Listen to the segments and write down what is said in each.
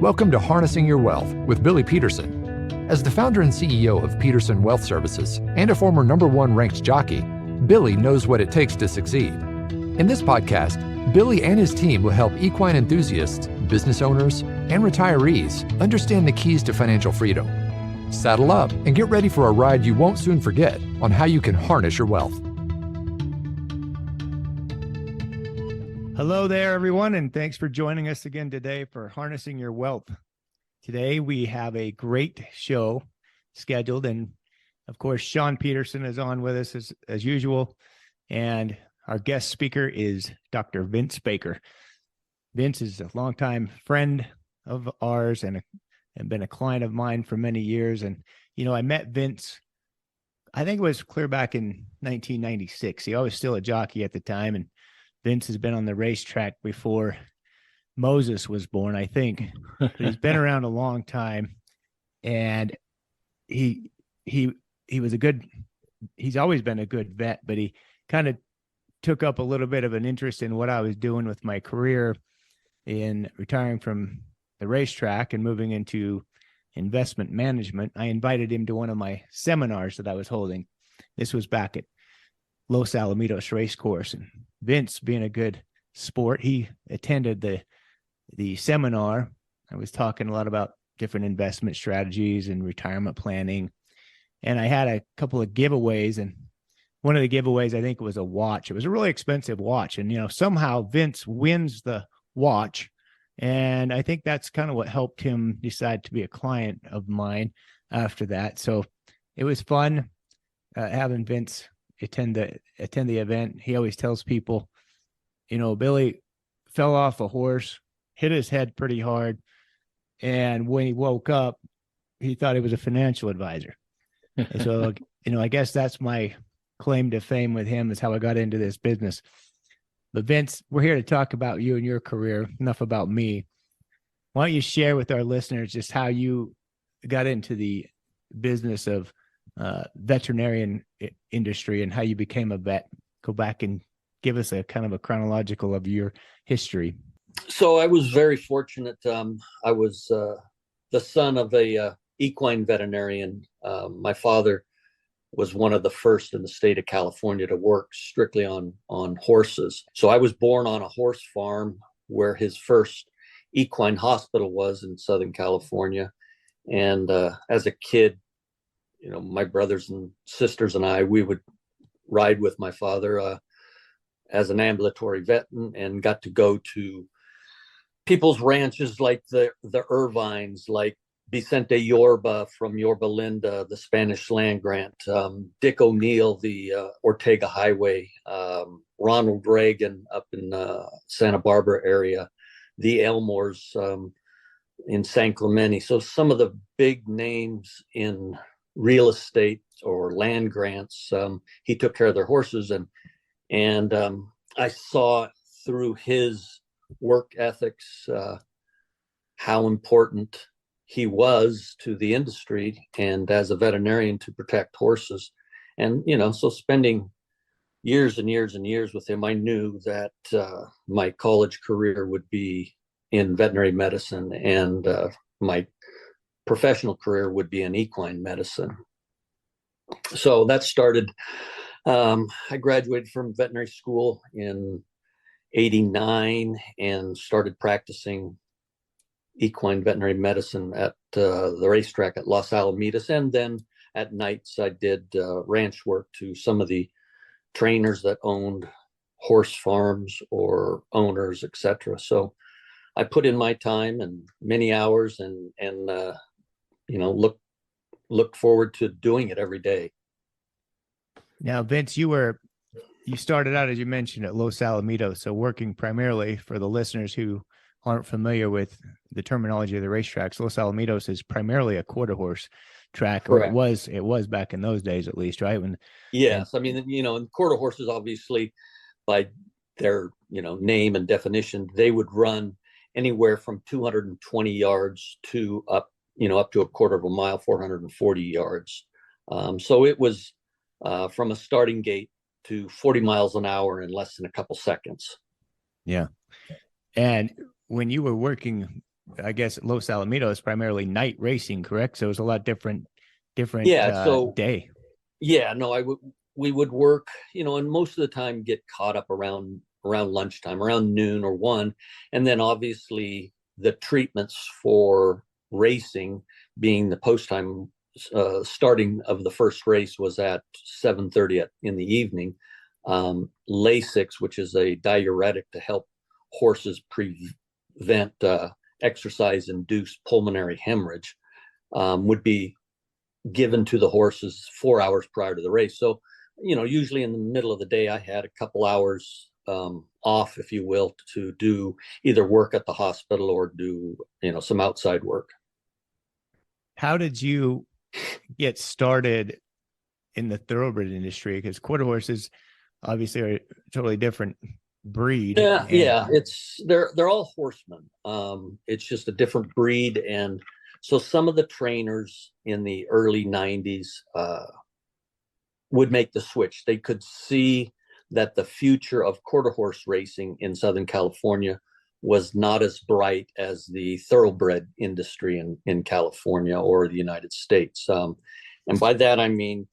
Welcome to Harnessing Your Wealth with Billy Peterson. As the founder and CEO of Peterson Wealth Services and a former #1 ranked jockey, Billy knows what it takes to succeed. In this podcast, Billy and his team will help equine enthusiasts, business owners, and retirees understand the keys to financial freedom. Saddle up and get ready for a ride you won't soon forget on how you can harness your wealth. Hello there, everyone, and thanks for joining us again today for Harnessing Your Wealth. Today, we have a great show scheduled, and of course, Shaun Peterson is on with us as usual, and our guest speaker is Dr. Vince Baker. Vince is a longtime friend of ours and been a client of mine for many years, and, you know, I met Vince, I think it was clear back in 1996. He was still a jockey at the time, and Vince has been on the racetrack before Moses was born, I think. But he's been around a long time, and he was he's always been a good vet, but he kind of took up a little bit of an interest in what I was doing with my career in retiring from the racetrack and moving into investment management. I invited him to one of my seminars that I was holding. This was back at Los Alamitos race course, and Vince, being a good sport, he attended the seminar. I was talking a lot about different investment strategies and retirement planning, and I had a couple of giveaways, and one of the giveaways, I think, was a watch. It was a really expensive watch, and, you know, somehow Vince wins the watch, and I think that's kind of what helped him decide to be a client of mine after that. So it was fun having Vince attend the event. He always tells people, you know, Billy fell off a horse, hit his head pretty hard, and when he woke up, he thought he was a financial advisor. And so, you know, I guess that's my claim to fame with him, is how I got into this business. But Vince, we're here to talk about you and your career, enough about me. Why don't you share with our listeners just how you got into the business of veterinarian industry and how you became a vet? Go back and give us a kind of a chronological of your history. So I was very fortunate. I was the son of a equine veterinarian. My father was one of the first in the state of California to work strictly on horses. So I was born on a horse farm where his first equine hospital was in Southern California. And as a kid, you know, my brothers and sisters and we would ride with my father as an ambulatory vet, and got to go to people's ranches like the Irvines, like Vicente Yorba from Yorba Linda, the Spanish land grant, Dick O'Neill, the Ortega Highway, Ronald Reagan up in Santa Barbara area, the Elmores in San Clemente. So some of the big names in real estate or land grants, he took care of their horses, and I saw through his work ethics how important he was to the industry and as a veterinarian to protect horses. And, you know, so spending years and years and years with him, I knew that my college career would be in veterinary medicine, and my professional career would be in equine medicine. So that started, I graduated from veterinary school in 89 and started practicing equine veterinary medicine at the racetrack at Los Alamitos. And then at nights, I did ranch work to some of the trainers that owned horse farms or owners, etc. So I put in my time and many hours, and you know, look forward to doing it every day. Now, Vince, you started out, as you mentioned, at Los Alamitos, so working primarily, for the listeners who aren't familiar with the terminology of the racetracks, Los Alamitos is primarily a quarter horse track. Correct. Or it was back in those days, at least, right? Yes, I mean, you know, and quarter horses, obviously, by their, you know, name and definition, they would run anywhere from 220 yards to up to a quarter of a mile, 440 yards. So it was from a starting gate to 40 miles an hour in less than a couple seconds. Yeah. And when you were working I guess Los Alamitos is primarily night racing, correct? So it was a lot different Yeah. So day. yeah, no, we would work, and most of the time get caught up around lunchtime, around noon or 1, and then obviously the treatments for racing, being the post time, starting of the first race was at 7:30 in the evening. Lasix, which is a diuretic to help horses prevent exercise-induced pulmonary hemorrhage, would be given to the horses 4 hours prior to the race. So, usually in the middle of the day, I had a couple hours off, if you will, to do either work at the hospital or do, some outside work. How did you get started in the thoroughbred industry? Because quarter horses obviously are a totally different breed. Yeah, they're all horsemen. It's just a different breed. And so some of the trainers in the early 90s would make the switch. They could see that the future of quarter horse racing in Southern California was not as bright as the thoroughbred industry in California or the United States. And by that, I mean,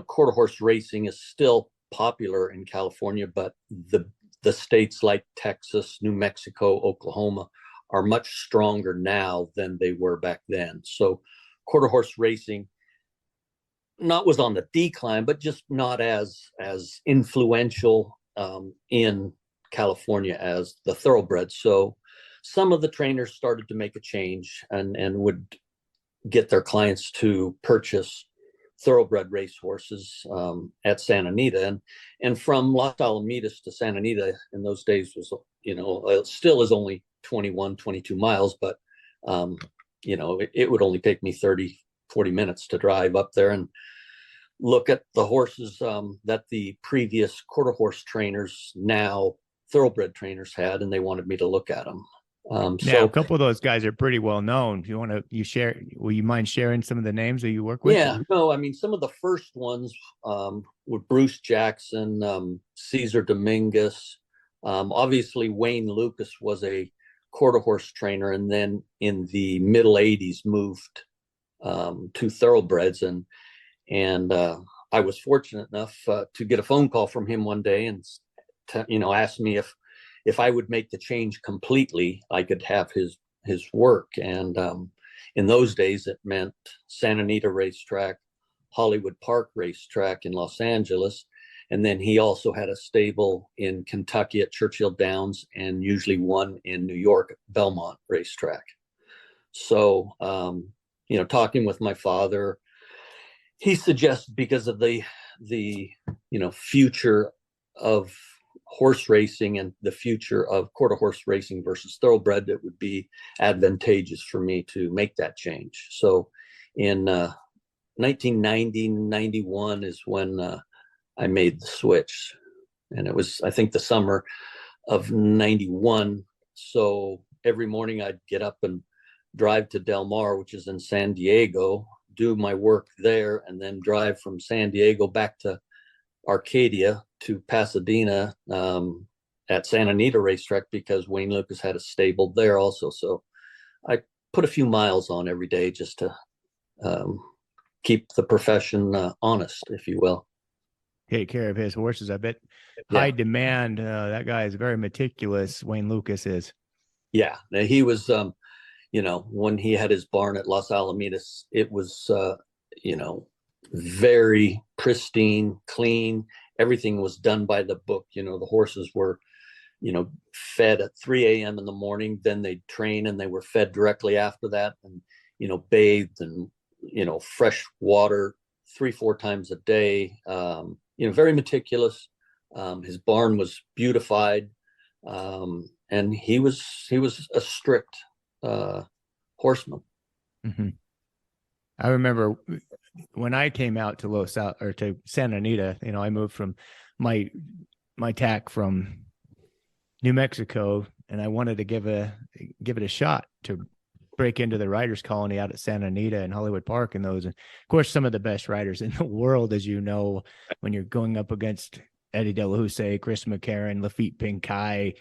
quarter horse racing is still popular in California, but the states like Texas, New Mexico, Oklahoma are much stronger now than they were back then. So quarter horse racing was on the decline, but just not as influential in California as the thoroughbred. So some of the trainers started to make a change and would get their clients to purchase thoroughbred race horses at Santa Anita, and from Los Alamitos to Santa Anita in those days was, it still is only 21, 22 miles, but it would only take me 30, 40 minutes to drive up there and look at the horses that the previous quarter horse trainers, now thoroughbred trainers, had, and they wanted me to look at them. Now, a couple of those guys are pretty well known. If you want to, will you mind sharing some of the names that you work with? Yeah, no, I mean, some of the first ones were Bruce Jackson, Cesar Dominguez. Obviously, Wayne Lucas was a quarter horse trainer, and then in the middle 80s moved to thoroughbreds. And I was fortunate enough to get a phone call from him one day and, asked me if I would make the change completely, I could have his work. And in those days, it meant Santa Anita Racetrack, Hollywood Park Racetrack in Los Angeles. And then he also had a stable in Kentucky at Churchill Downs, and usually one in New York, Belmont Racetrack. So, talking with my father, he suggested, because of the future of horse racing and the future of quarter horse racing versus thoroughbred, it would be advantageous for me to make that change. So in 1990, 91 is when I made the switch. And it was, I think, the summer of 91. So every morning I'd get up and drive to Del Mar, which is in San Diego, do my work there, and then drive from San Diego back to Arcadia to Pasadena at Santa Anita Racetrack, because Wayne Lucas had a stable there also. So I put a few miles on every day just to keep the profession honest, if you will. Take care of his horses. I bet high demand. That guy is very meticulous. Wayne Lucas is. Yeah, he was. When he had his barn at Los Alamitos, it was very pristine, clean. Everything was done by the book. The horses were, fed at 3 a.m. in the morning. Then they'd train, and they were fed directly after that, and bathed and fresh water 3-4 times a day. Very meticulous. His barn was beautified, and he was a strict horseman. Mm-hmm. I remember when I came out to to Santa Anita, I moved from my tack from New Mexico, and I wanted to give it a shot to break into the riders colony out at Santa Anita and Hollywood Park and those. And of course, some of the best riders in the world, as you know, when you're going up against Eddie De La Houssaye, Chris McCarron, Lafitte Pinkai,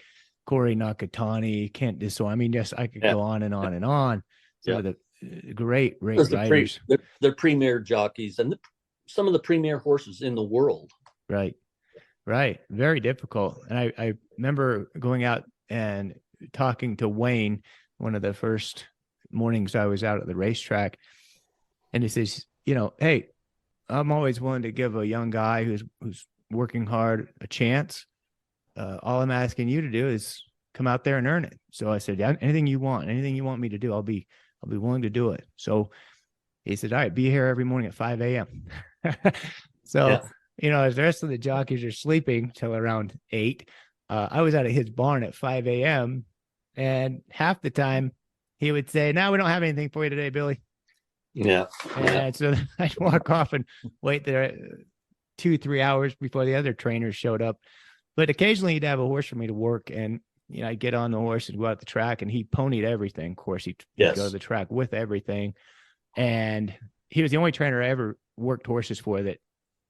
Corey Nakatani, Kent Disso. I mean, yes, I could go on and on and on. Some of the great riders. They're premier jockeys and some of the premier horses in the world. Right. Very difficult. And I remember going out and talking to Wayne one of the first mornings I was out at the racetrack. And he says, hey, I'm always willing to give a young guy who's working hard a chance. All I'm asking you to do is come out there and earn it. So I said, yeah, anything you want me to do, I'll be willing to do it. So he said, all right, be here every morning at 5 a.m. So, as the rest of the jockeys are sleeping till around 8, I was out at his barn at 5 a.m. And half the time he would say, no, we don't have anything for you today, Billy. Yeah. And so I'd walk off and wait there 2-3 hours before the other trainers showed up. But occasionally he'd have a horse for me to work, and I'd get on the horse and go out the track, and he ponied everything. Of course, he'd go to the track with everything. And he was the only trainer I ever worked horses for that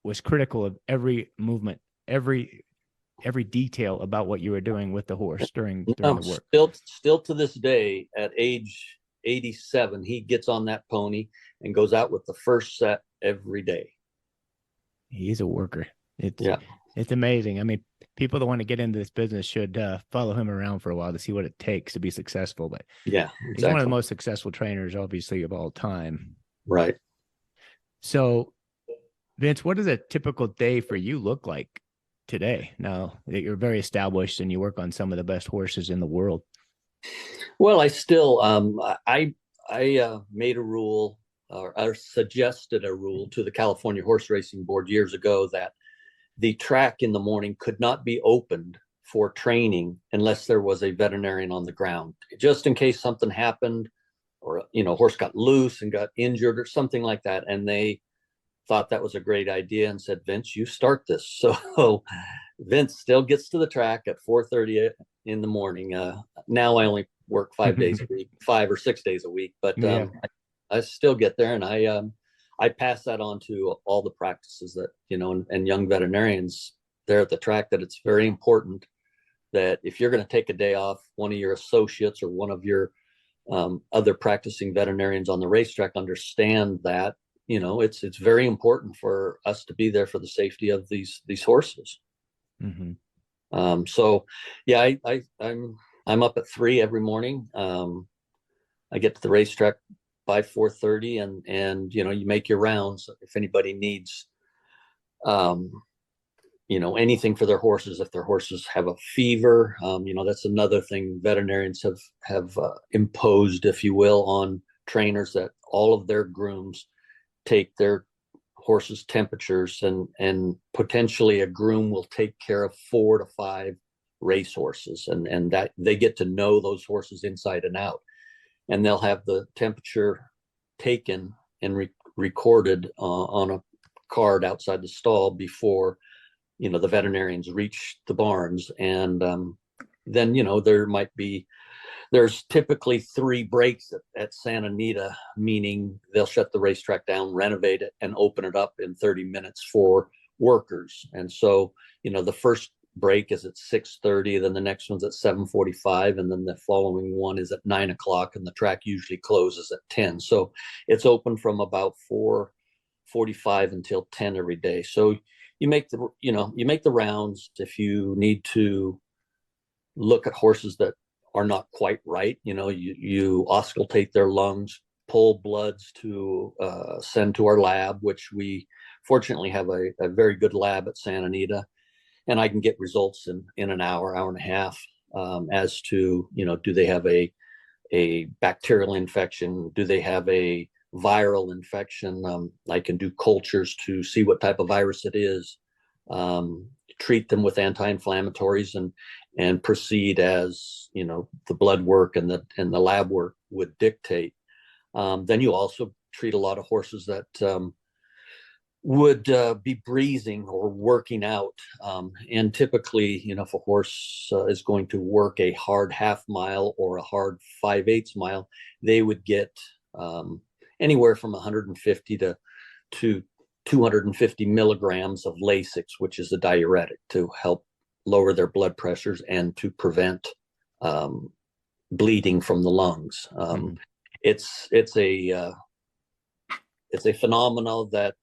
was critical of every movement, every detail about what you were doing with the horse during the work. Still to this day, at age 87, he gets on that pony and goes out with the first set every day. He's a worker. It's amazing. I mean, people that want to get into this business should follow him around for a while to see what it takes to be successful. But he's one of the most successful trainers, obviously, of all time. Right. So, Vince, what does a typical day for you look like today, now that you're very established and you work on some of the best horses in the world? Well, I still, I made a rule, or I suggested a rule to the California Horse Racing Board years ago that the track in the morning could not be opened for training unless there was a veterinarian on the ground, just in case something happened, or, horse got loose and got injured or something like that. And they thought that was a great idea and said, Vince, you start this. So Vince still gets to the track at 4:30 in the morning. Now I only work 5 days a week, 5 or 6 days a week, but I still get there, and I pass that on to all the practices that, and young veterinarians there at the track, that it's very important that if you're going to take a day off, one of your associates or one of your other practicing veterinarians on the racetrack understand that, it's very important for us to be there for the safety of these horses. Mm-hmm. So yeah, I'm up at 3 every morning. I get to the racetrack by 4:30, and you make your rounds if anybody needs anything for their horses. If their horses have a fever, that's another thing veterinarians have imposed, if you will, on trainers, that all of their grooms take their horses' temperatures, and potentially a groom will take care of 4 to 5 race horses, and that they get to know those horses inside and out. And they'll have the temperature taken and recorded on a card outside the stall before, the veterinarians reach the barns. And then, there's typically 3 breaks at Santa Anita, meaning they'll shut the racetrack down, renovate it, and open it up in 30 minutes for workers. And so, the first break is at 6:30, then the next one's at 7:45, and then the following one is at 9 o'clock, and the track usually closes at 10. So it's open from about 4:45 until 10 every day. So you make the rounds. If you need to look at horses that are not quite right, you auscultate their lungs, pull bloods to send to our lab, which we fortunately have a very good lab at Santa Anita. And I can get results in an hour and a half, as to, do they have a bacterial infection? Do they have a viral infection? I can do cultures to see what type of virus it is, treat them with anti-inflammatories, and proceed as, the blood work and the lab work would dictate. Then you also treat a lot of horses that would be breezing or working out. And typically, if a horse is going to work a hard half mile or a hard 5/8 mile, they would get anywhere from 150 to 250 milligrams of Lasix, which is a diuretic, to help lower their blood pressures and to prevent bleeding from the lungs. It's a phenomenon that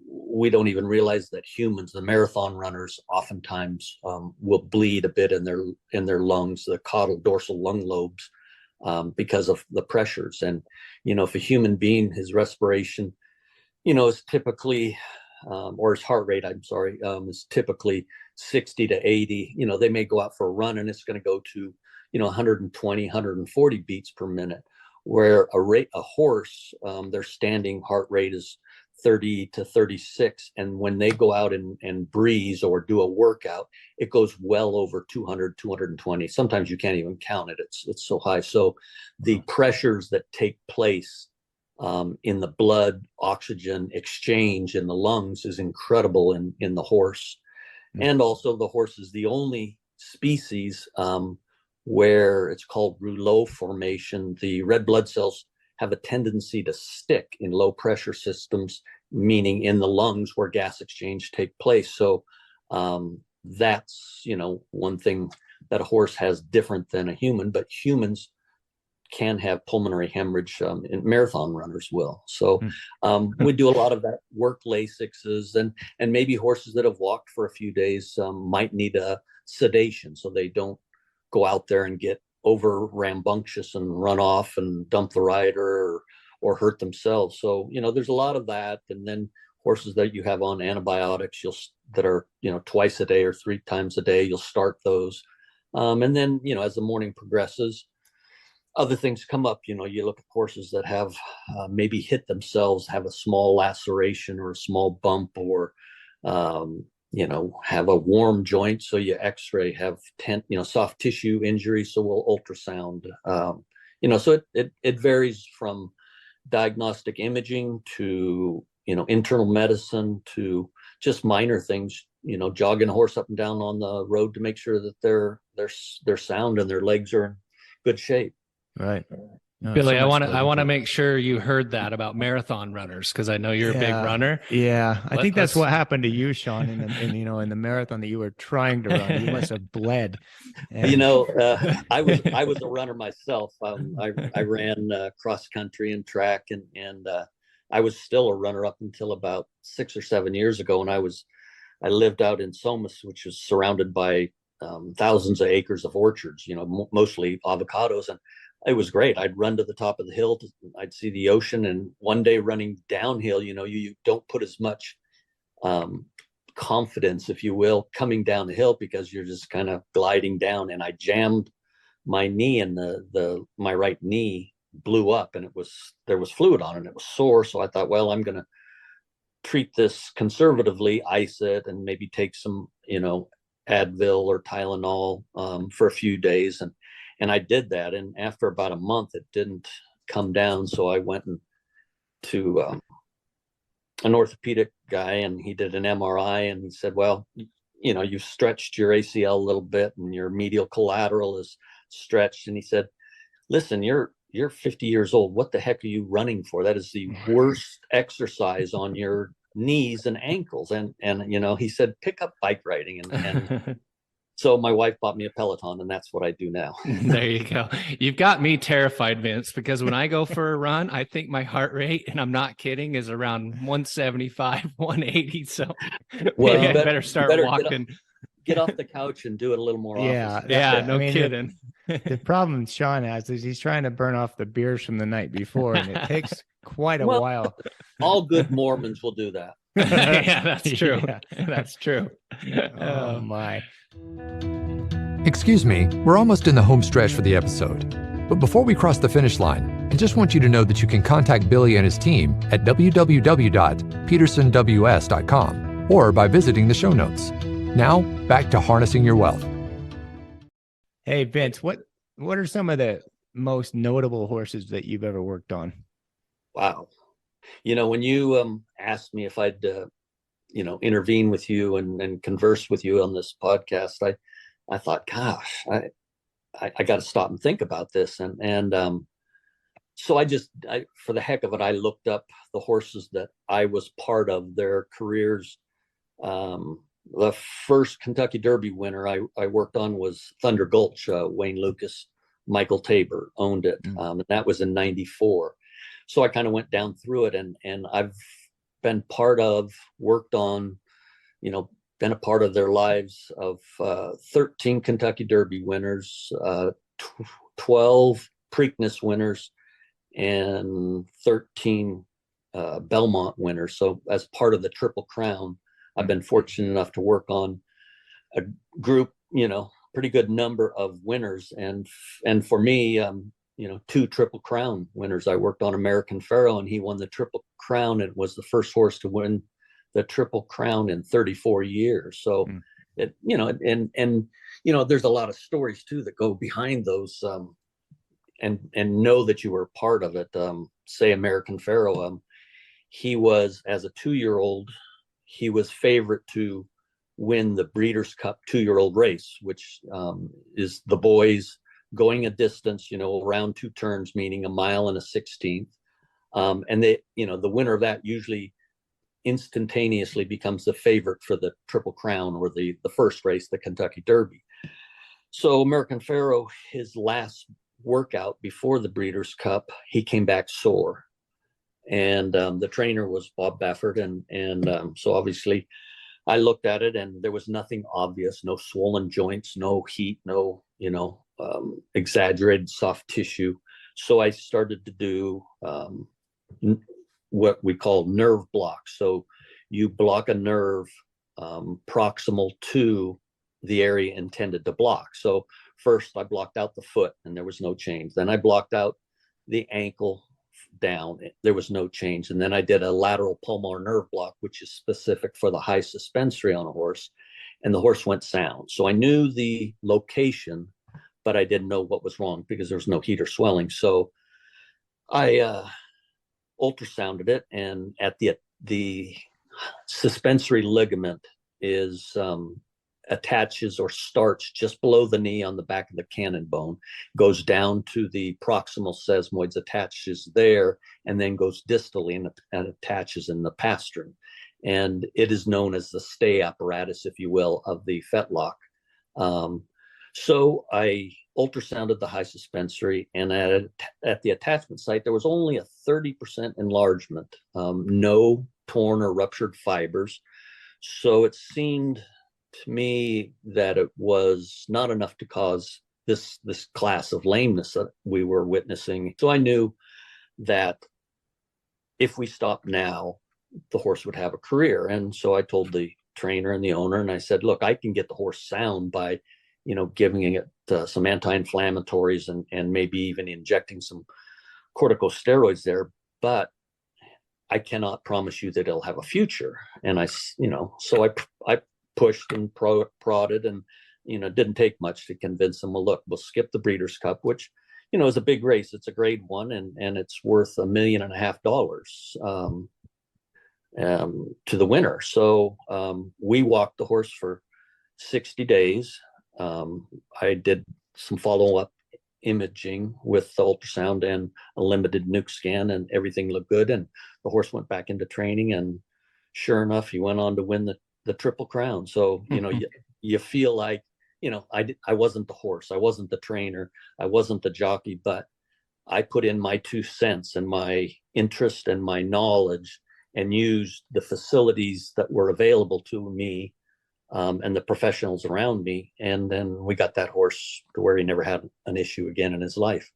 we don't even realize that humans, the marathon runners, oftentimes will bleed a bit in their lungs, the caudal dorsal lung lobes, because of the pressures. And if a human being, his respiration, is typically, or his heart rate, I'm sorry, is typically 60 to 80. They may go out for a run and it's going to go to 120, 140 beats per minute. Where a horse, their standing heart rate is 30 to 36. And when they go out and breeze or do a workout, it goes well over 200, 220. Sometimes you can't even count it. It's so high. So the pressures that take place in the blood oxygen exchange in the lungs is incredible in the horse. And also the horse is the only species where it's called rouleau formation. The red blood cells have a tendency to stick in low pressure systems, meaning in the lungs where gas exchange take place. So that's, one thing that a horse has different than a human, but humans can have pulmonary hemorrhage, and marathon runners will. So we do a lot of that work, Lasixes, and maybe horses that have walked for a few days might need a sedation so they don't go out there and get over rambunctious and run off and dump the rider or hurt themselves. So, there's a lot of that. And then horses that you have on antibiotics, that are, twice a day or 3 times a day, you'll start those. And then, as the morning progresses, other things come up. You look at horses that have maybe hit themselves, have a small laceration or a small bump, or have a warm joint, so you x-ray, have soft tissue injury, so we'll ultrasound. So it varies from diagnostic imaging to internal medicine to just minor things, jogging a horse up and down on the road to make sure that they're sound and their legs are in good shape. Right. No, Billy, so I want to make sure you heard that about marathon runners, because I know you're a big runner. Yeah, I think that's what happened to you, Shaun, in the marathon that you were trying to run. You must have bled. And... I was a runner myself. I ran cross country and track, and I was still a runner up until about 6 or 7 years ago. And I lived out in Somas, which is surrounded by thousands of acres of orchards. Mostly avocados, and it was great. I'd run to the top of the hill. I'd see the ocean. And one day running downhill, you don't put as much confidence, if you will, coming down the hill, because you're just kind of gliding down. And I jammed my knee, and my right knee blew up, and there was fluid on it, and it was sore. So I thought, well, I'm going to treat this conservatively, ice it, and maybe take some, Advil or Tylenol for a few days. And I did that. And after about a month, it didn't come down. So I went to an orthopedic guy, and he did an MRI, and he said, well, you've stretched your ACL a little bit, and your medial collateral is stretched. And he said, listen, you're 50 years old. What the heck are you running for? That is the worst exercise on your knees and ankles. And he said, pick up bike riding. And so my wife bought me a Peloton, and that's what I do now. There you go. You've got me terrified, Vince, because when I go for a run, I think my heart rate, and I'm not kidding, is around 175, 180. So well, maybe I better start walking. Get off the couch and do it a little more often. No kidding. The problem Shaun has is he's trying to burn off the beers from the night before, and it takes quite a while. All good Mormons will do that. Yeah, that's true. Yeah. That's true. Oh my. Excuse me, we're almost in the home stretch for the episode. But before we cross the finish line, I just want you to know that you can contact Billy and his team at www.petersonws.com or by visiting the show notes. Now, back to harnessing your wealth. Hey, Vince, what are some of the most notable horses that you've ever worked on? Wow. When you asked me if I'd, intervene with you and converse with you on this podcast, I thought, gosh, I got to stop and think about this. And so I for the heck of it, I looked up the horses that I was part of, their careers, The first Kentucky Derby winner I worked on was Thunder Gulch. Wayne Lucas, Michael Tabor owned it. And that was in 94. So I kind of went down through it, and I've been part of, worked on, been a part of their lives of 13 Kentucky Derby winners, 12 Preakness winners, and 13 Belmont winners. So as part of the Triple Crown, I've been fortunate enough to work on a group, pretty good number of winners. And for me, 2 Triple Crown winners. I worked on American Pharoah, and he won the Triple Crown and was the first horse to win the Triple Crown in 34 years. So there's a lot of stories too that go behind those, and know that you were part of it. Say American Pharoah, he was, as a 2-year-old, he was favorite to win the Breeders' Cup 2-year-old race, which is the boys going a distance, around 2 turns, meaning a mile and a 16th. And they, the winner of that usually instantaneously becomes the favorite for the Triple Crown, or the first race, the Kentucky Derby. So American Pharoah, his last workout before the Breeders' Cup, he came back sore. And the trainer was Bob Baffert. And so obviously I looked at it, and there was nothing obvious, no swollen joints, no heat, no, exaggerated soft tissue. So I started to do what we call nerve blocks. So you block a nerve proximal to the area intended to block. So first I blocked out the foot, and there was no change. Then I blocked out the ankle down, there was no change. And then I did a lateral pulmonar nerve block, which is specific for the high suspensory on a horse, and the horse went sound. So I knew the location, but I didn't know what was wrong because there was no heat or swelling. So I ultrasounded it, and at the suspensory ligament is attaches or starts just below the knee on the back of the cannon bone, goes down to the proximal sesamoids, attaches there, and then goes distally and attaches in the pastern. And it is known as the stay apparatus, if you will, of the fetlock. So I ultrasounded the high suspensory, and at the attachment site, there was only a 30% enlargement, no torn or ruptured fibers. So it seemed to me that it was not enough to cause this class of lameness that we were witnessing. So I knew that if we stopped now, the horse would have a career. And so I told the trainer and the owner, and I said, look, I can get the horse sound by, giving it some anti-inflammatories and maybe even injecting some corticosteroids there, but I cannot promise you that it'll have a future. And so I pushed and prodded, and didn't take much to convince them. Well, look, we'll skip the Breeders' Cup, which is a big race. It's a grade 1, and it's worth $1.5 million to the winner. So we walked the horse for 60 days. I did some follow-up imaging with the ultrasound and a limited nuke scan, and everything looked good, and the horse went back into training, and sure enough, he went on to win the Triple Crown. So you feel like I wasn't the horse, I wasn't the trainer, I wasn't the jockey, but I put in my 2 cents and my interest and my knowledge, and used the facilities that were available to me and the professionals around me, and then we got that horse to where he never had an issue again in his life.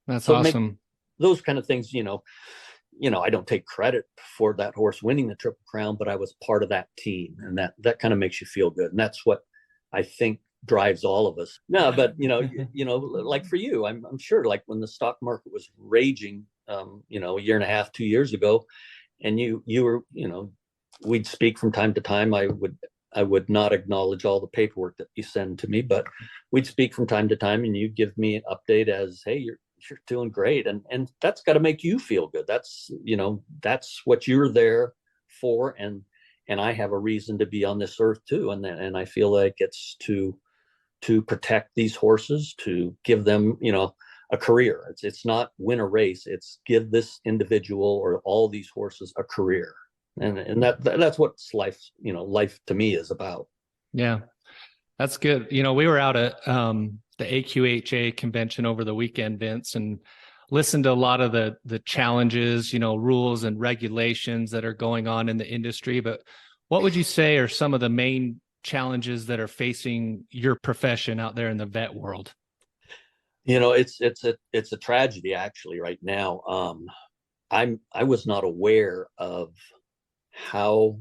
That's awesome. Those kind of things, I don't take credit for that horse winning the Triple Crown, but I was part of that team, and that kind of makes you feel good. And that's what I think drives all of us. No, but like for you, I'm sure, like when the stock market was raging, a year and a half, 2 years ago, and you were, we'd speak from time to time. I would not acknowledge all the paperwork that you send to me, but we'd speak from time to time, and you'd give me an update as, hey, you're doing great. And that's got to make you feel good. That's what you're there for. And I have a reason to be on this earth too. And I feel like it's to protect these horses, to give them, a career. It's not win a race. It's give this individual or all these horses a career. And that's what life, life to me is about. Yeah, that's good. We were out at the AQHA convention over the weekend, Vince, and listened to a lot of the challenges, rules and regulations that are going on in the industry. But what would you say are some of the main challenges that are facing your profession out there in the vet world? It's a tragedy actually right now. I was not aware of how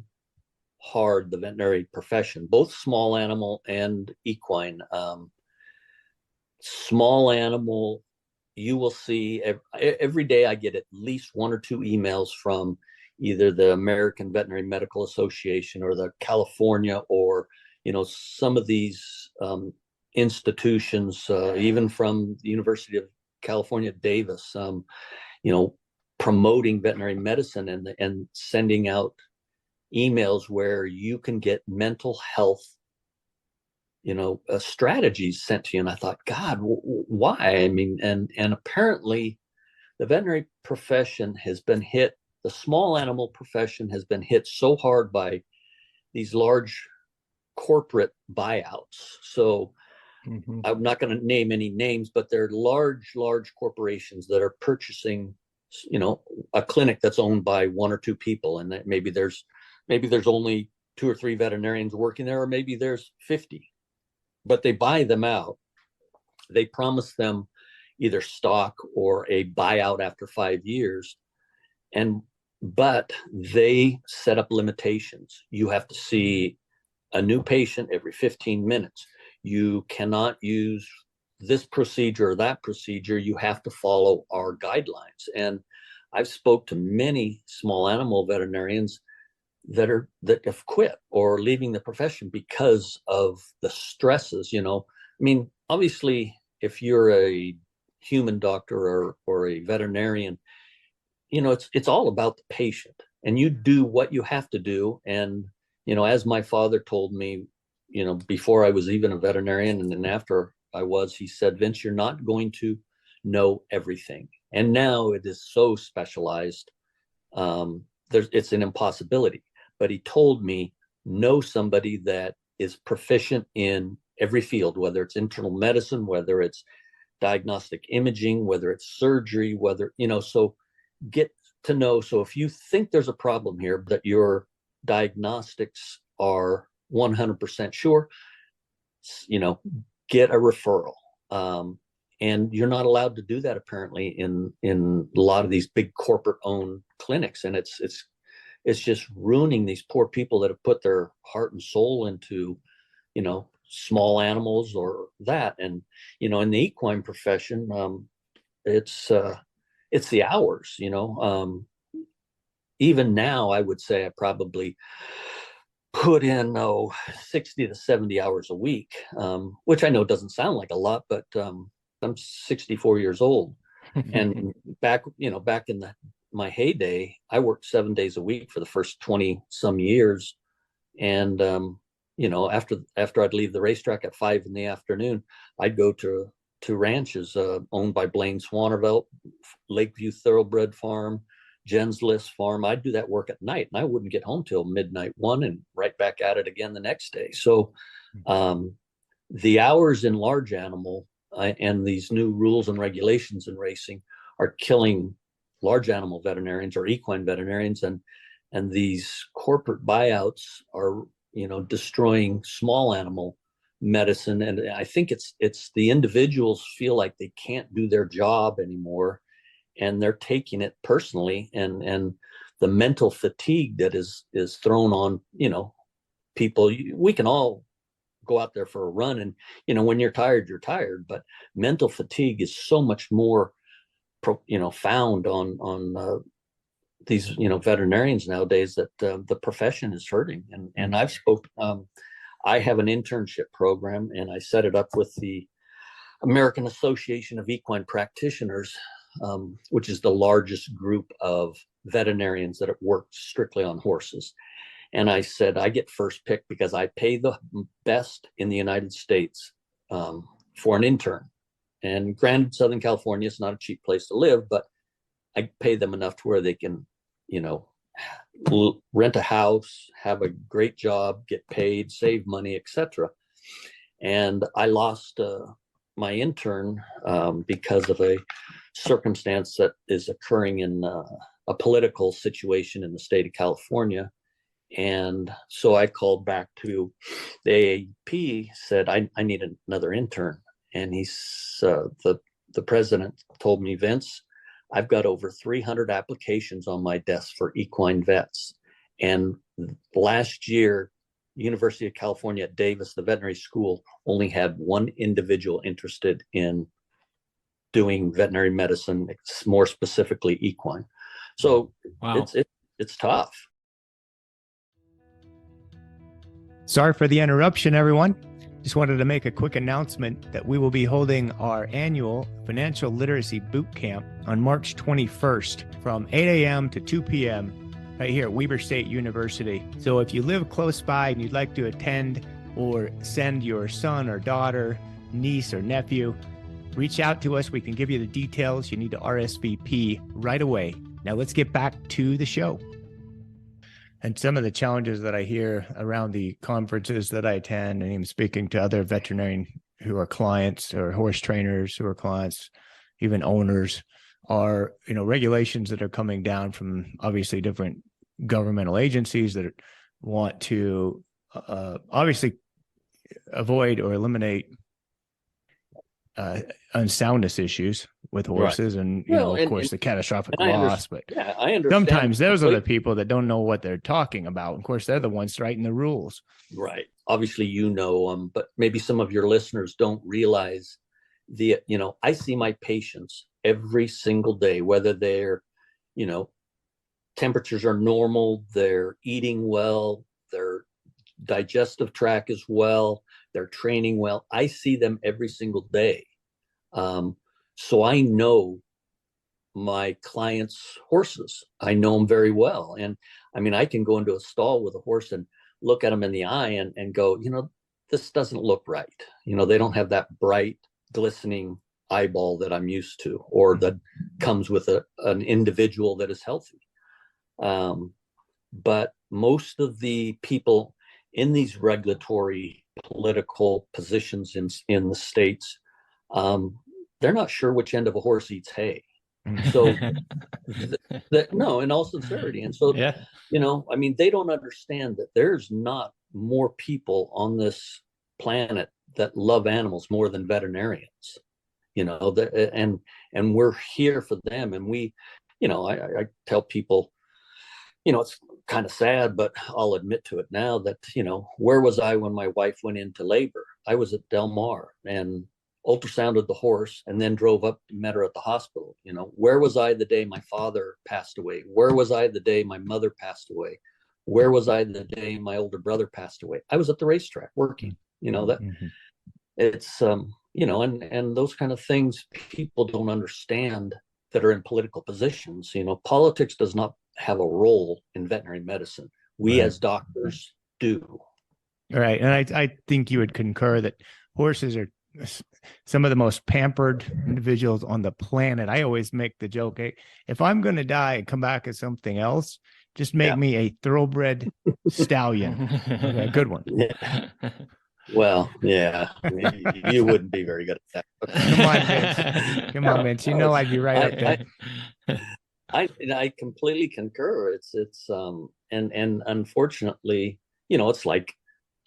hard the veterinary profession, both small animal and equine, small animal, you will see every day I get at least one or two emails from either the American Veterinary Medical Association or the California, or some of these institutions, even from the University of California, Davis, promoting veterinary medicine and sending out emails where you can get mental health, strategies sent to you. And I thought, God, why? I mean, and apparently the veterinary profession has been hit. The small animal profession has been hit so hard by these large corporate buyouts. So I'm not going to name any names, but they're large corporations that are purchasing, a clinic that's owned by one or two people. And that maybe there's only 2 or 3 veterinarians working there, or maybe there's 50, but they buy them out. They promise them either stock or a buyout after 5 years. But they set up limitations. You have to see a new patient every 15 minutes. You cannot use this procedure or that procedure. You have to follow our guidelines. And I've spoke to many small animal veterinarians that have quit or leaving the profession because of the stresses. I mean, obviously, if you're a human doctor or a veterinarian, it's all about the patient, and you do what you have to do. And as my father told me, before I was even a veterinarian, and then after I was, he said, Vince, you're not going to know everything. And now it is so specialized. It's an impossibility. But he told me, know somebody that is proficient in every field, whether it's internal medicine, whether it's diagnostic imaging, whether it's surgery, so get to know. So if you think there's a problem here, that your diagnostics are 100% sure, get a referral. And you're not allowed to do that apparently in a lot of these big corporate owned clinics. And it's just ruining these poor people that have put their heart and soul into, small animals or that. And, in the equine profession, it's the hours, even now, I would say I probably put in 60 to 70 hours a week, which I know doesn't sound like a lot, but I'm 64 years old. And back in my heyday, I worked 7 days a week for the first 20 some years. And, after I'd leave the racetrack at 5 PM, I'd go to ranches owned by Blaine Swanervelt, Lakeview Thoroughbred Farm, Jen's List Farm. I'd do that work at night, and I wouldn't get home till midnight 1 and right back at it again the next day. So the hours in large animal and these new rules and regulations in racing are killing large animal veterinarians or equine veterinarians, and these corporate buyouts are destroying small animal medicine. And I think it's the individuals feel like they can't do their job anymore, and they're taking it personally, and the mental fatigue that is thrown on people. We can all go out there for a run, and when you're tired, but mental fatigue is so much more found on these veterinarians nowadays, that the profession is hurting. And I've spoken, I have an internship program, and I set it up with the American Association of Equine Practitioners, which is the largest group of veterinarians that work strictly on horses. And I said, I get first pick because I pay the best in the United States for an intern. And granted, Southern California is not a cheap place to live, but I pay them enough to where they can, rent a house, have a great job, get paid, save money, etc. And I lost my intern because of a circumstance that is occurring in a political situation in the state of California. And so I called back to the AAP, said, I need another intern. And the president told me, Vince, I've got over 300 applications on my desk for equine vets. And last year, University of California at Davis, the veterinary school, only had one individual interested in doing veterinary medicine, more specifically equine. So Wow. it's tough. Sorry for the interruption, everyone. Just wanted to make a quick announcement that we will be holding our annual financial literacy boot camp on March 21st from 8 a.m. to 2 p.m. right here at Weber State University. So if you live close by and you'd like to attend or send your son or daughter, niece or nephew, reach out to us. We can give you the details. You need to RSVP right away. Now let's get back to the show. And some of the challenges that I hear around the conferences that I attend, and even speaking to other veterinarian who are clients or horse trainers who are clients, even owners, are, regulations that are coming down from obviously different governmental agencies that want to obviously avoid or eliminate unsoundness issues with horses, and of course the catastrophic loss. But yeah, I understand. Sometimes those are the people that don't know what they're talking about. Of course, they're the ones writing the rules. Right. Obviously, but maybe some of your listeners don't realize I see my patients every single day, whether they're, temperatures are normal, they're eating well, their digestive tract is well, they're training well. I see them every single day. So I know my clients' horses. I know them very well. And I mean, I can go into a stall with a horse and look at them in the eye and go, this doesn't look right. They don't have that bright, glistening eyeball that I'm used to, or that comes with an individual that is healthy. But most of the people in these regulatory political positions in the states, they're not sure which end of a horse eats hay. So no, in all sincerity. And so, yeah. They don't understand that there's not more people on this planet that love animals more than veterinarians, and we're here for them. And we, I tell people, it's kind of sad, but I'll admit to it now that, where was I when my wife went into labor? I was at Del Mar and ultrasounded the horse and then drove up and met her at the hospital. Where was I the day my father passed away? Where was I the day my mother passed away? Where was I the day my older brother passed away? I was at the racetrack working, that it's, and those kind of things people don't understand that are in political positions. Politics does not have a role in veterinary medicine. We as doctors do. Right. And I think you would concur that horses are some of the most pampered individuals on the planet. I always make the joke, hey, if I'm going to die and come back as something else, just make me a thoroughbred stallion. Okay, good one. Yeah. Well, yeah, you wouldn't be very good at that. Come on, Vince. Come on, Vince. I'd be right up there. I completely concur. It's and unfortunately, it's like,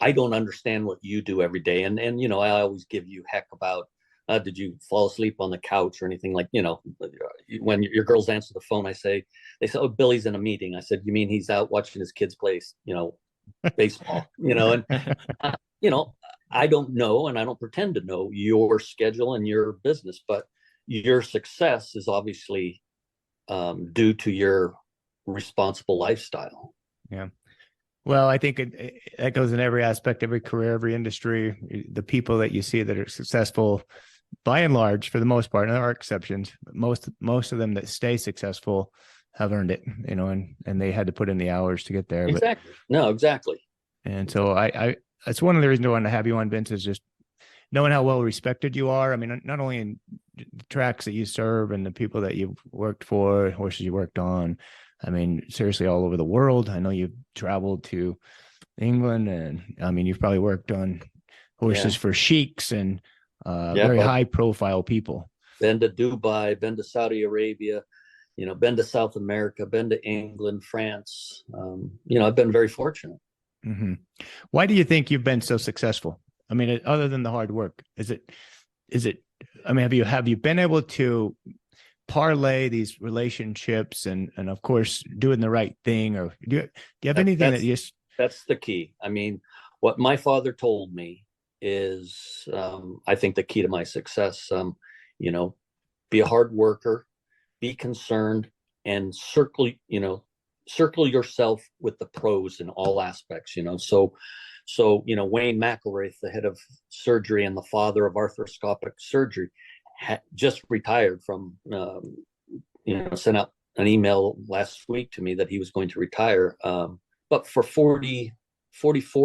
I don't understand what you do every day. And I always give you heck about, did you fall asleep on the couch or anything? Like, when your girls answer the phone, they say, oh, Billy's in a meeting. I said, you mean he's out watching his kids play, baseball, and, I don't know, and I don't pretend to know your schedule and your business, but your success is obviously due to your responsible lifestyle. Yeah. Well, I think that goes in every aspect, every career, every industry. The people that you see that are successful, by and large, for the most part, and there are exceptions, but most of them that stay successful have earned it, and they had to put in the hours to get there. Exactly. No, exactly. And so I that's one of the reasons I wanted to have you on, Vince, is just knowing how well respected you are. I mean, not only in the tracks that you serve and the people that you've worked for, horses you worked on, I mean, seriously, all over the world. I know you've traveled to England, and I mean, you've probably worked on horses for sheiks and very high profile people. Been to Dubai, been to Saudi Arabia, been to South America, been to England, France. I've been very fortunate. Mm-hmm. Why do you think you've been so successful? I mean, other than the hard work, is it, I mean, have you been able to parlay these relationships and of course doing the right thing, or do you have anything that you just... That's the key. I mean, what my father told me is, I think the key to my success, be a hard worker, be concerned, and circle yourself with the pros in all aspects, So, Wayne McElraith, the head of surgery and the father of arthroscopic surgery, just retired from, sent out an email last week to me that he was going to retire. But for 44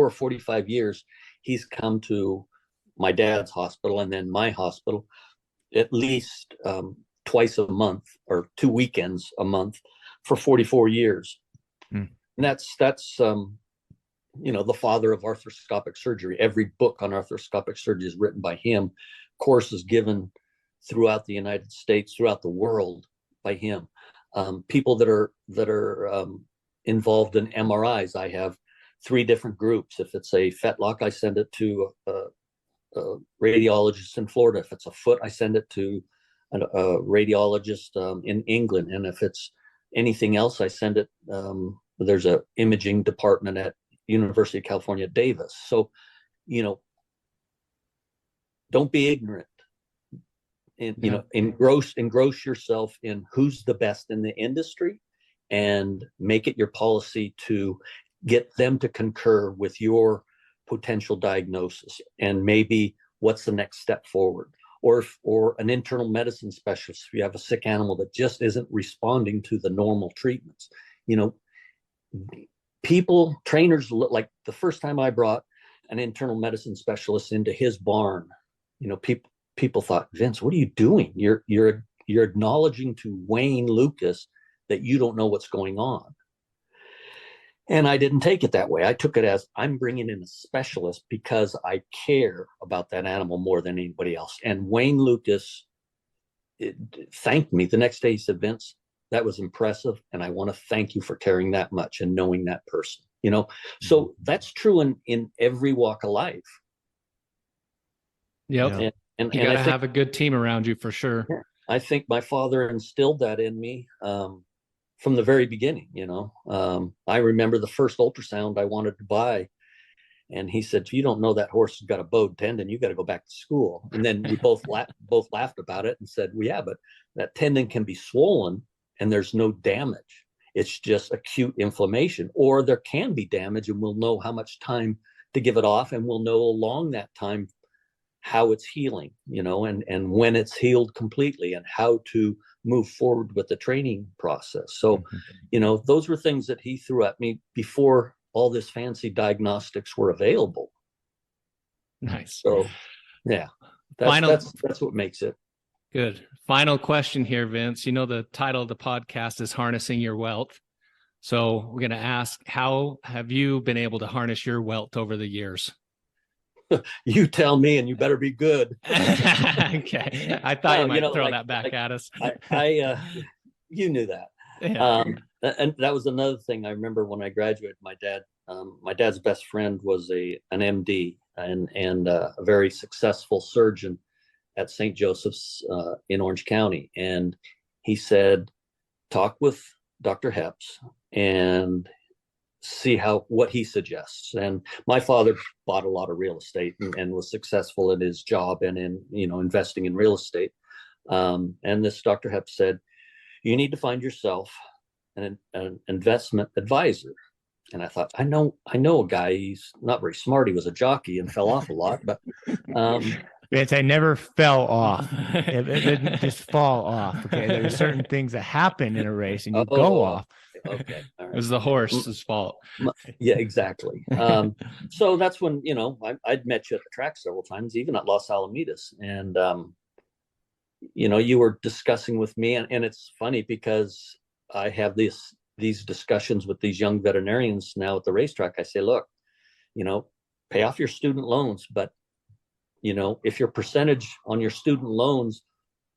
or 45 years, he's come to my dad's hospital and then my hospital at least twice a month or 2 weekends a month for 44 years. And that's the father of arthroscopic surgery. Every book on arthroscopic surgery is written by him. Courses given throughout the United States, throughout the world by him. People that are involved in MRIs. I have 3 different groups. If it's a fetlock, I send it to a radiologist in Florida. If it's a foot, I send it to a radiologist in England. And if it's anything else, I send it. There's an imaging department at University of California, Davis. So, don't be ignorant. And engross yourself in who's the best in the industry, and make it your policy to get them to concur with your potential diagnosis and maybe what's the next step forward. Or an internal medicine specialist, if you have a sick animal that just isn't responding to the normal treatments. Trainers, like the first time I brought an internal medicine specialist into his barn, people thought, Vince, what are you doing? You're acknowledging to Wayne Lucas that you don't know what's going on. And I didn't take it that way. I took it as, I'm bringing in a specialist because I care about that animal more than anybody else. And Wayne Lucas thanked me the next day. He said, Vince, that was impressive, and I want to thank you for caring that much and knowing that person. So that's true in every walk of life. Yep. And you got to have a good team around you for sure. I think my father instilled that in me from the very beginning. I remember the first ultrasound I wanted to buy, and he said, "You don't know that horse has got a bowed tendon. You got to go back to school." And then we both laughed about it and said, "Well, yeah, but that tendon can be swollen and there's no damage. It's just acute inflammation, or there can be damage, and we'll know how much time to give it off, and we'll know along that time how it's healing, and when it's healed completely, and how to move forward with the training process." So, those were things that he threw at me before all this fancy diagnostics were available. Nice. So, yeah, that's what makes it. Good. Final question here, Vince. The title of the podcast is Harnessing Your Wealth. So we're going to ask, how have you been able to harness your wealth over the years? You tell me, and you better be good. Okay. I thought you might throw that back at us. You knew that. Yeah. And that was another thing. I remember when I graduated, my dad's best friend was an MD and a very successful surgeon at St. Joseph's in Orange County. And he said, talk with Dr. Hepps and see what he suggests. And my father bought a lot of real estate and was successful at his job and in, investing in real estate. And this Dr. Hepps said, you need to find yourself an investment advisor. And I thought, I know a guy, he's not very smart. He was a jockey and fell off a lot, but I never fell off. It didn't just fall off. Okay. There are certain things that happen in a race and you go off. Okay. All right. It was the horse's fault. Yeah, exactly. So that's when, I'd met you at the track several times, even at Los Alamitos. And, you were discussing with me, and it's funny because I have this these discussions with these young veterinarians now at the racetrack, I say, look, pay off your student loans, but if your percentage on your student loans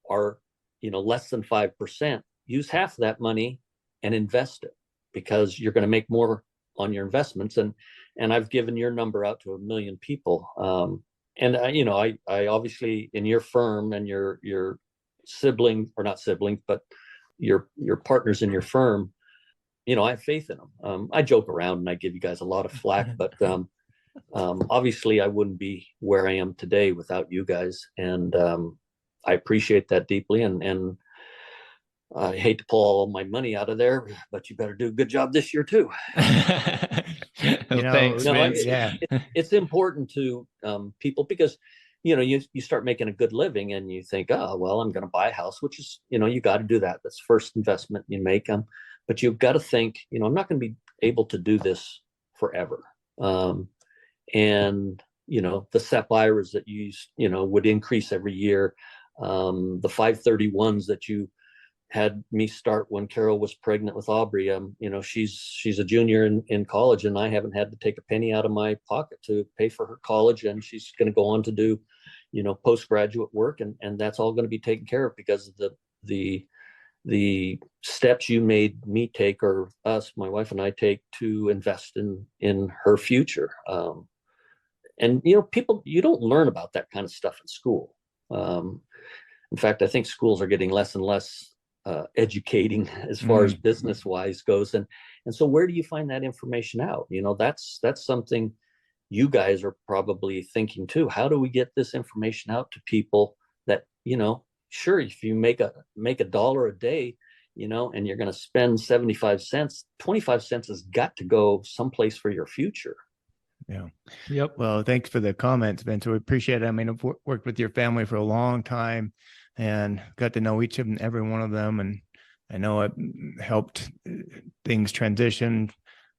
are, less than 5%, use half of that money and invest it, because you're going to make more on your investments. And I've given your number out to 1 million people. I obviously, in your firm and your sibling, or not siblings, but your partners in your firm, I have faith in them. I joke around and I give you guys a lot of flack, but obviously I wouldn't be where I am today without you guys. And I appreciate that deeply. And I hate to pull all my money out of there, but you better do a good job this year too. Thanks, Vince. It's important to people, because you start making a good living and you think, oh, well, I'm going to buy a house, which is, you got to do that. That's the first investment you make. But you've got to think, I'm not going to be able to do this forever. And the SEP IRAs that you would increase every year. The 531s that you had me start when Carol was pregnant with Aubrey. She's a junior in college, and I haven't had to take a penny out of my pocket to pay for her college, and she's going to go on to do, postgraduate work, and that's all going to be taken care of because of the steps you made me take, or us, my wife and I, take to invest in her future. And people, you don't learn about that kind of stuff in school. In fact, I think schools are getting less and less educating as far as business wise goes. And so where do you find that information out? That's something you guys are probably thinking too. How do we get this information out to people that, sure, if you make $1 a day, and you're going to spend 75 cents, 25 cents has got to go someplace for your future. Yeah. Yep. Well, thanks for the comments, Vince. We appreciate it. I mean, I've worked with your family for a long time and got to know each and every one of them. And I know it helped things transition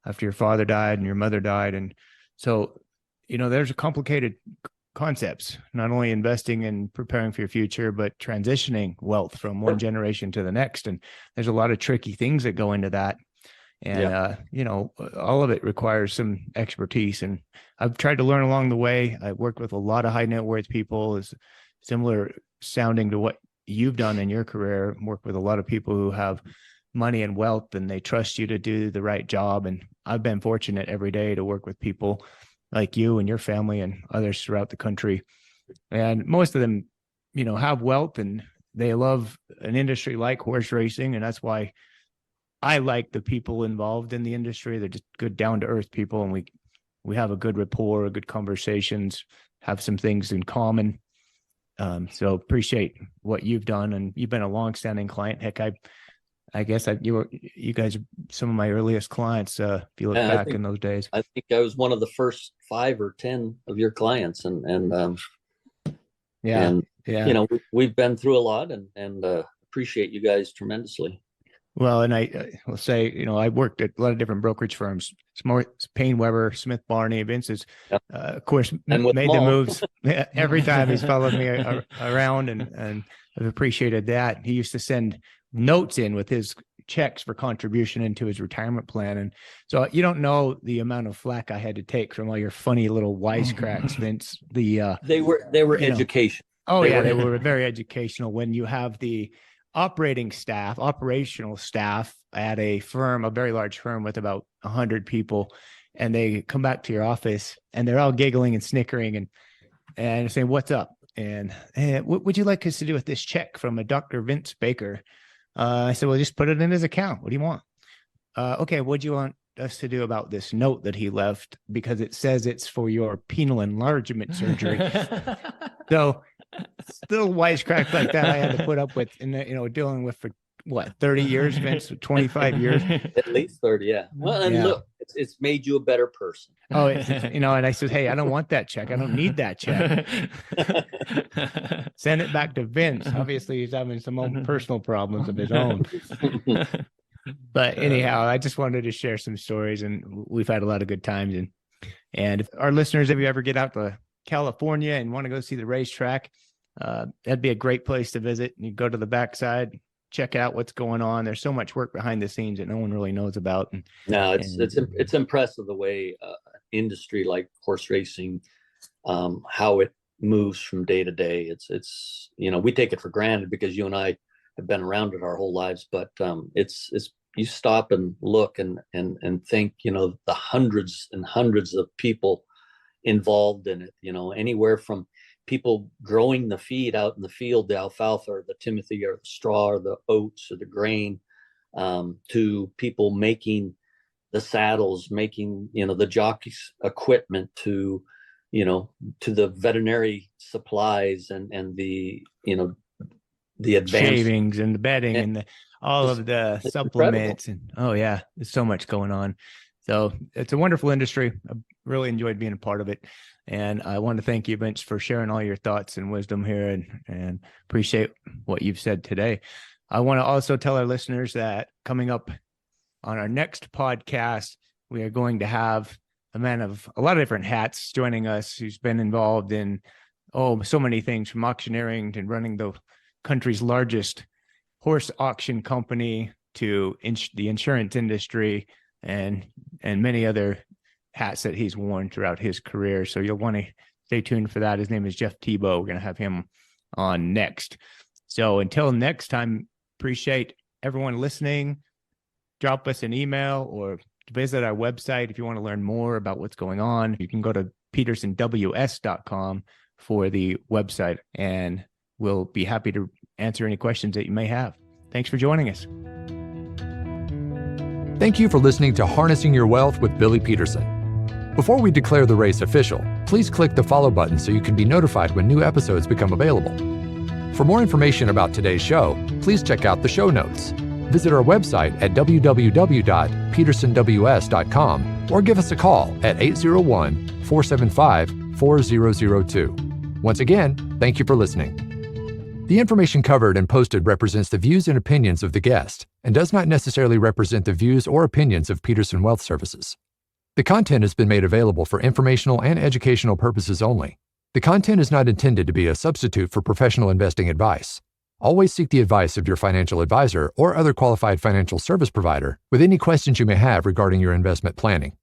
after your father died and your mother died. And so, there's a complicated concepts, not only investing and preparing for your future, but transitioning wealth from one generation to the next. And there's a lot of tricky things that go into that. And, all of it requires some expertise. And I've tried to learn along the way. I worked with a lot of high net worth people, is similar sounding to what you've done in your career. Work with a lot of people who have money and wealth, and they trust you to do the right job. And I've been fortunate every day to work with people like you and your family and others throughout the country. And most of them, have wealth, and they love an industry like horse racing. And that's why I like the people involved in the industry. They're just good, down to earth people. And we have a good rapport, good conversations, have some things in common. So appreciate what you've done, and you've been a longstanding client. Heck, I guess you guys are some of my earliest clients. If you look back in those days, I think I was one of the first 5 or 10 of your clients, and we've been through a lot, and appreciate you guys tremendously. Well, and I will say, I worked at a lot of different brokerage firms. It's more Payne Weber, Smith Barney, Vince's, of course, made the moves every time he's followed me around, and I've appreciated that. He used to send notes in with his checks for contribution into his retirement plan. And so you don't know the amount of flack I had to take from all your funny little wisecracks, Vince. They were educational. They were very educational. When you have the operational staff at a firm, a very large firm with about 100 people, and they come back to your office and they're all giggling and snickering and saying, "What's up?" And what would you like us to do with this check from a Dr. Vince Baker? I said, "Well, just put it in his account. What do you want?" Okay, what do you want us to do about this note that he left? Because it says it's for your penile enlargement surgery. So still wisecrack like that I had to put up with, dealing with for 30 years, Vince, 25 years, at least 30. Yeah. Well, and look, it's made you a better person. Oh, and I said, "Hey, I don't want that check. I don't need that check." Send it back to Vince. Obviously, he's having some own personal problems of his own. But anyhow, I just wanted to share some stories, and we've had a lot of good times. And if our listeners, if you ever get out to California and want to go see the racetrack, that'd be a great place to visit. You go to the backside, check out what's going on. There's so much work behind the scenes that no one really knows about. No, it's impressive the way industry like horse racing, how it moves from day to day. It's we take it for granted because you and I have been around it our whole lives, but it's you stop and look and think, the hundreds and hundreds of people involved in it, anywhere from people growing the feed out in the field, the alfalfa or the timothy or the straw or the oats or the grain, to people making the saddles, making, the jockey's equipment, to the veterinary supplies and the advanced shavings and the bedding and all of the supplements. And there's so much going on. So it's a wonderful industry. I really enjoyed being a part of it. And I want to thank you, Vince, for sharing all your thoughts and wisdom here, and appreciate what you've said today. I want to also tell our listeners that coming up on our next podcast, we are going to have a man of a lot of different hats joining us, who's been involved in, so many things, from auctioneering to running the country's largest horse auction company to the insurance industry and many other hats that he's worn throughout his career. So you'll want to stay tuned for that. His name is Jeff Tebow. We're going to have him on next. So until next time, appreciate everyone listening. Drop us an email or visit our website if you want to learn more about what's going on. You can go to petersonws.com for the website, and we'll be happy to answer any questions that you may have. Thanks for joining us. Thank you for listening to Harnessing Your Wealth with Billy Peterson. Before we declare the race official, please click the follow button so you can be notified when new episodes become available. For more information about today's show, please check out the show notes. Visit our website at www.petersonws.com or give us a call at 801-475-4002. Once again, thank you for listening. The information covered and posted represents the views and opinions of the guest and does not necessarily represent the views or opinions of Peterson Wealth Services. The content has been made available for informational and educational purposes only. The content is not intended to be a substitute for professional investing advice. Always seek the advice of your financial advisor or other qualified financial service provider with any questions you may have regarding your investment planning.